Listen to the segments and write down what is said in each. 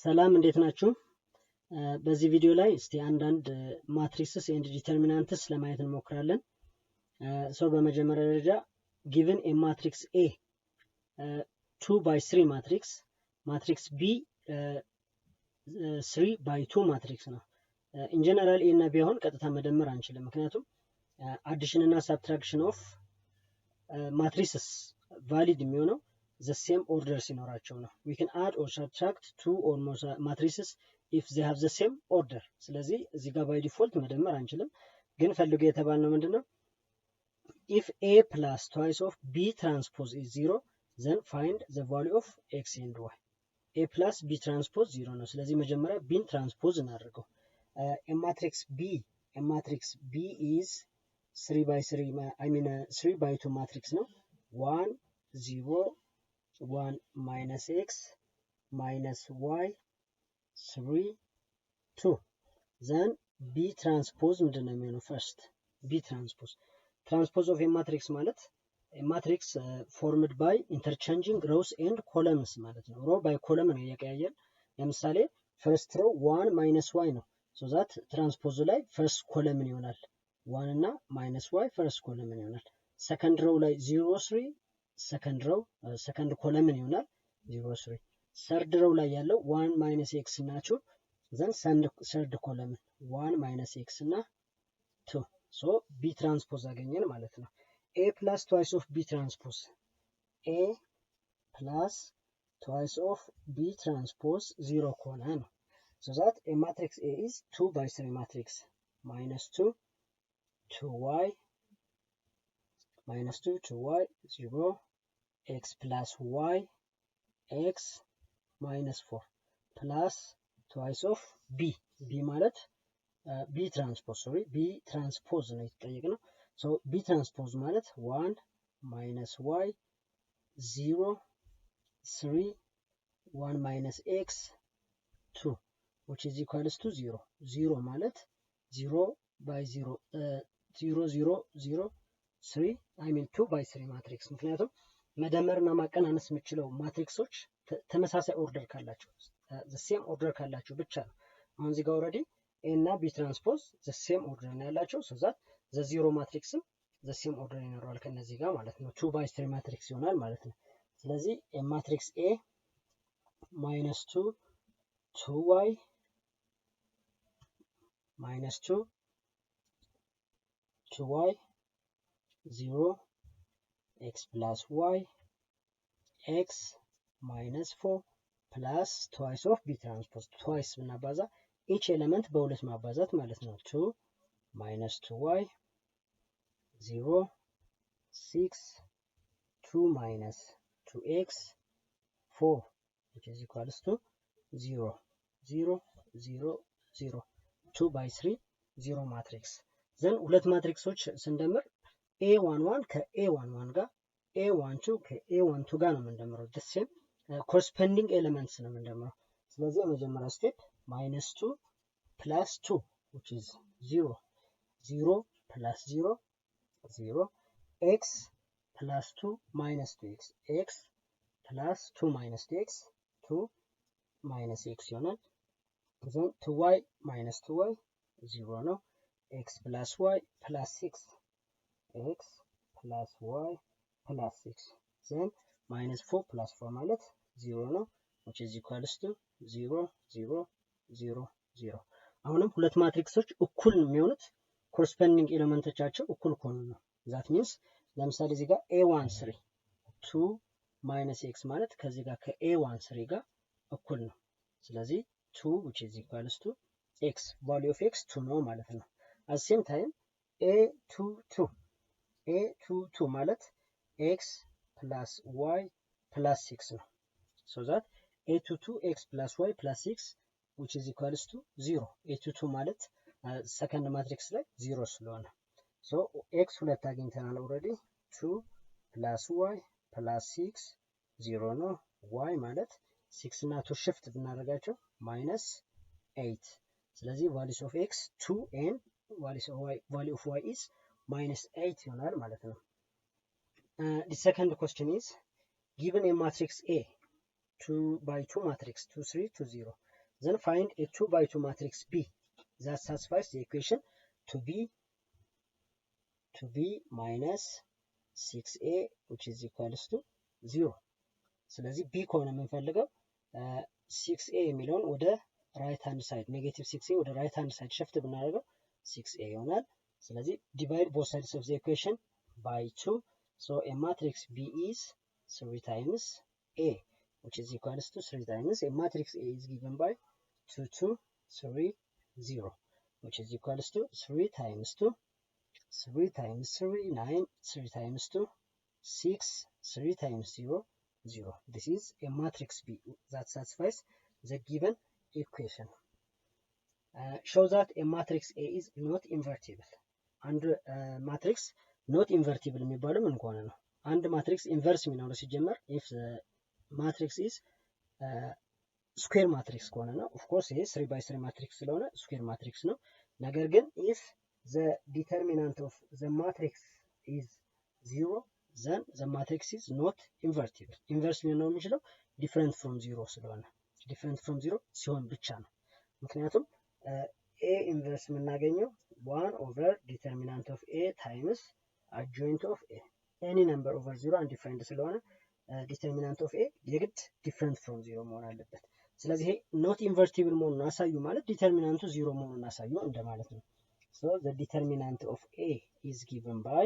ሰላም እንዴት ናችሁ? በዚህ ቪዲዮ ላይ እስቲ አንዳንድ ማትሪክስስ ኤንድ ዲተርሚናንትስ ለማየት እንሞክራለን። በመጀመሪያ ደረጃ given a matrix A 2 by 3 matrix B 3 by 2 matrix ነው። in general A እና B አሁን ቀጥታ መደመር አንችልም ምክንያቱም addition እና subtraction of matrices valid የሚሆነው the same order ሲኖራቸው ነው። we can add or subtract two or more matrices if they have the same order። ስለዚህ እዚህ ጋር by default መደመር አንችልም ግን ፈልጉ የተባልነው ምንድነው if A plus twice of B transpose is 0 then find the value of x and y. A plus B transpose 0 ነው። ስለዚህ መጀመሪያ B transpose እናደርገው። a matrix B is 3 by 2 matrix ነው 1 0 1 minus x minus y 3 2 then B transpose ምንድነው የሚሆነው first B transpose of a matrix ማለት a matrix formed by interchanging rows and columns ማለት ነው። row by column ነው እየቀያየን ለምሳሌ first row 1 minus y ነው so that transpose ላይ first column ይሆናል 1 እና minus y first column ይሆናል። second row ላይ 0 3 second column ይሆናል 0 3 third row ላይ ያለው 1 minus x ናቸው then third column 1 minus x እና 2 so B transpose አገኘን ማለት ነው። A plus twice of B transpose A plus twice of B transpose 0 ከሆነ ነው so that a matrix A is 2 by 3 matrix minus 2 2y minus 2 2y 0 x plus y x minus 4 plus twice of B ማለት B transpose ነው የተጠየቅነው so B transpose ማለት 1 minus y 0 3 1 minus x 2 which is equals to 0 0 ማለት 0 by 0 0 0 0 3 2 by 3 ማትሪክስ ምክንያቱም መደመርና ማቀናነስ የምችለው ማትሪክሶች ተመሳሳይ ኦርደር ካላቸው the same order ካላቸው ብቻ ነው። አሁን እዚህ ጋር ኦሬዲ A እና B transpose the same order ነው ያላቸው so that the zero matrixም the same order ይኖረዋል ከነዚህ ጋር ማለት ነው 2 by 3 matrix ይሆናል ማለት ነው። ስለዚህ a matrix A minus 2 2y minus 2 2y 0 x plus y x minus 4 plus twice of B transpose twice ብናባዛ each element በሁለት ማባዛት ማለት ነው 2 minus 2y 0 6 2 minus 2x 4 which is equals to 0 0 0 0 2 by 3 0 matrix then ሁለት ማትሪክሶች ስንደምር A11 ከA11 ጋር A12 ከA12 ጋር ነው የምንደምረው the same corresponding elements ነው የምንደምረው። ስለዚህ የመጀመሪያው ስቴፕ minus 2 plus 2 which is 0 0 plus 0 0 x plus 2 minus 2x x plus 2 minus 2x 2 minus x ይሆናል then 2y minus 2y 0 ነው x plus y plus 6 x plus y plus 6 then minus 4 plus 4 ማለት 0 ነው which is equals to 0 0 0 0 አሁንም ሁለት ማትሪክሶች እኩል የሚሆኑት corresponding ኤሌመንቶቻቸው እኩል ከሆኑ ነው that means ለምሳሌ እዚህ ጋር A13 2 minus x ማለት ከዚህ ጋር ከA13 ጋር እኩል ነው ስለዚህ 2 which is equals to x value of x 2 ነው ማለት ነው። at same time A22 ማለት x plus y plus 6 ነው so that A22 x plus y plus 6 which is equals to 0 A22 ማለት second matrix ላይ 0 ስለሆነ so x ሁለት አግኝተናል already 2 plus y plus 6 0 ነው y ማለት 6 እና 2 shift ብናደርጋቸው minus 8 ስለዚህ values of x 2 and value of y is minus 8 ይሆናል ማለት ነው። The second question is given a matrix A 2 by 2 matrix 2 3 2 0 Then find a 2 by 2 matrix B that satisfies the equation 2B minus 6A which is equals to 0. ስለዚህ B ከሆነ የምንፈልገው 6A የሚለውን ወደ right hand side negative 6A ወደ right hand side shift ብናደርገው 6A ይሆናል። ስለዚህ divide both sides of the equation by 2. So a matrix B is 3 times A which is equals to 3 times a matrix A is given by 2 2 3 0 which is equals to 3 times 2 3 times 3 9 3 times 2 6 3 times 0 0. This is a matrix B that satisfies the given equation. Show that a matrix A is not invertible. And matrix not invertible የሚባለው ምን ከሆነ ነው? አንድ ማትሪክስ ኢንቨርስ የሚኖረው ሲጀመር if the matrix is ስኩዌር ማትሪክስ ከሆነ ነው። ኦፍ ኮርስ ይሄ 3 by 3 ማትሪክስ ስለሆነ ስኩዌር ማትሪክስ ነው። ነገር ግን if the determinant of the matrix is 0 then the matrix is not invertible. ኢንቨርስ ሊሆን የሚችለው different from 0 ስለሆነ different from 0 ሲሆን ብቻ ነው። ምክንያቱም A inverse የምናገኘው 1 over determinant of A times adjoint of A any number over 0 and different ስለሆነ determinant of A የግድ different from 0 መሆን አለበት። ስለዚህ not invertible መሆኑን አሳዩ ማለት ዲተርሚናንቱ 0 መሆኑን አሳዩ እንደማለት ነው። So the determinant of A is given by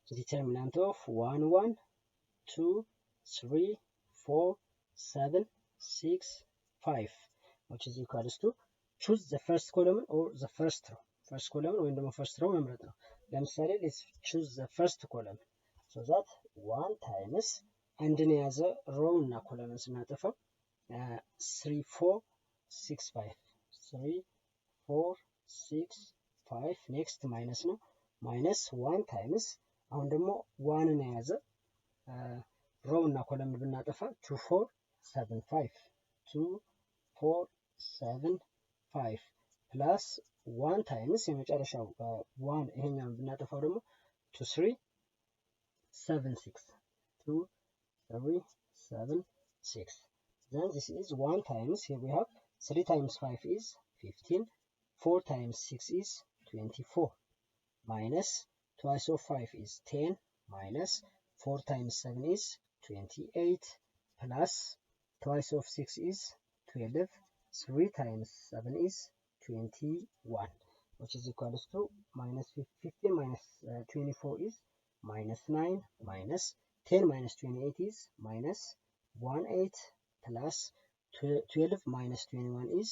the determinant of 1 1 2 3 4 7 6 5 which is equals to choose the first column or the first row. First column ወይም ደግሞ first row መምረጥ ነው። ለምሳሌ let's choose the first column so that 1 times አንድን የያዘ row እና ኮለምን ስናጠፋው 3 4 6 5 3 4 6 5 next minus ነው minus 1 times አሁን ደግሞ 1 ን የያዘ row እና ኮለምን ብናጠፋ 2 4 7 5 2 4 7 5 plus 1 times የመጨረሻው 1 ይሄኛውን ብናጠፋው ደግሞ 2 3 7 6 2 3 7 6 then this is 1 times here we have 3 times 5 is 15 4 times 6 is 24 minus twice of 5 is 10 minus 4 times 7 is 28 plus twice of 6 is 12 3 times 7 is 21 which is equals to minus 15 minus 24 is minus 9 minus 10 minus 28 is minus 18 plus 12 minus 21 is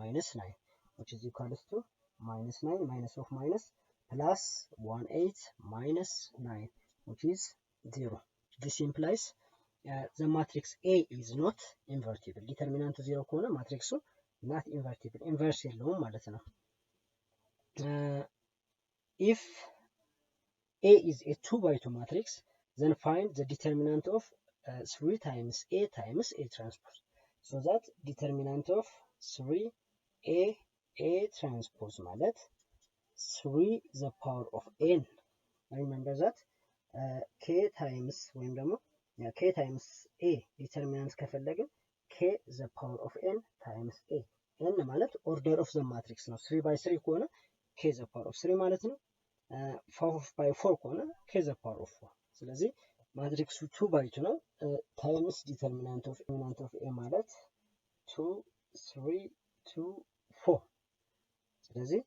minus 9 which is equals to minus 9 minus of minus plus 18 minus 9 which is 0. This implies the matrix A is not invertible. Determinant 0 ከሆነ ማትሪክሱ not invertible. ኢንቨርስ የለውም ማለት ነው። If A is a 2 by 2 matrix then find the determinant of 3 times A times A transpose. So that determinant of 3 A transpose ማለት 3 the power of n. Remember that k times ወይም ደግሞ k times A determinant ከፈለግን k the power of n times A. n ማለት order of the matrix ነው። 3 by 3 ከሆነ k the power of 3 ማለት ነው። 4 by 4 ከሆነ k the power of 4። ስለዚህ ማትሪክሱ 2 by 2 ነው። ታይምስ ዲተርሚናንት ኦፍ A ማለት 2 3 2 4 ስለዚህ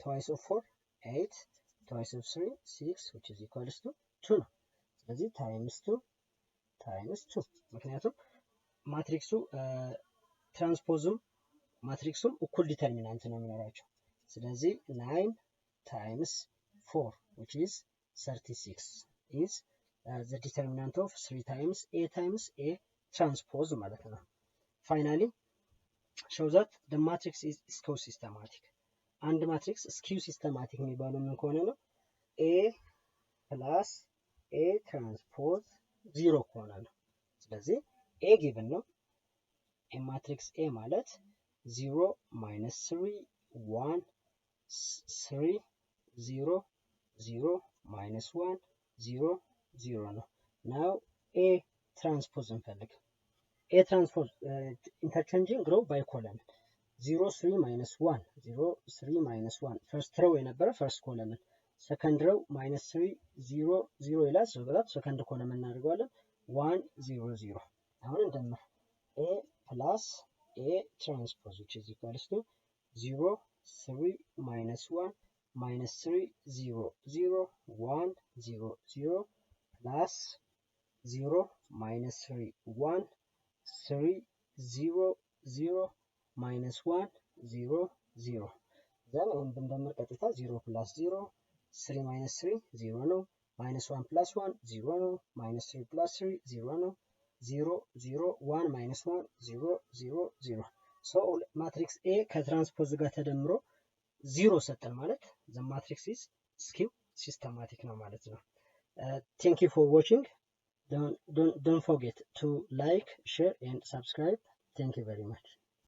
twice of 4 8 twice of 3 6 which is equals to 2 ነው። ስለዚህ times 2 ምክንያቱም ማትሪክሱ ትራንስፖዝም ማትሪክሱም እኩል ዲተርሚናንት ነው የሚኖራቸው። ስለዚህ 9 times 4 which is 36 is the determinant of 3 times A transpose ማለት ነው። Finally show that the matrix is skew systematic. አንድ ማትሪክስ ስኪው ሲስተማቲክ የሚባለው ምን ከሆነ ነው? A plus A transpose 0 ከሆነ ነው። ስለዚህ A given ነው። A matrix A ማለት 0 minus 3 1 3 0 0 minus 1 0 0 ነው። now A transpose እንፈልግ። A transpose interchanging row by column 0 3 minus 1 0 3 minus 1 ፈርስት ሮው የነበረ ፈርስት ኮለምን ሰከንድ ሮው minus 3 0 0 ይላል ስለዚህ ሰከንድ ኮለምን እናደርገዋለን 1 0 0 አሁን እንደምር a plus a transpose which is equals to 0 3 minus 1 minus 3 0 0 1 0 0 plus 0 minus 3 1 3 0 0 minus 1 0 0 then አሁን ብንደምር ቀጥታ 0 plus 0 3 minus 3 0 ነው minus 1 plus 1 0 ነው minus 3 plus 3 0 ነው 0 0 1 minus 1 0 0 0 so matrix A ከትራንስፖዝ ጋር ተደምሮ 0 ሰጠን ማለት the matrix is skew systematic ነው ማለት ነው thank you for watching don't forget to like share and subscribe thank you very much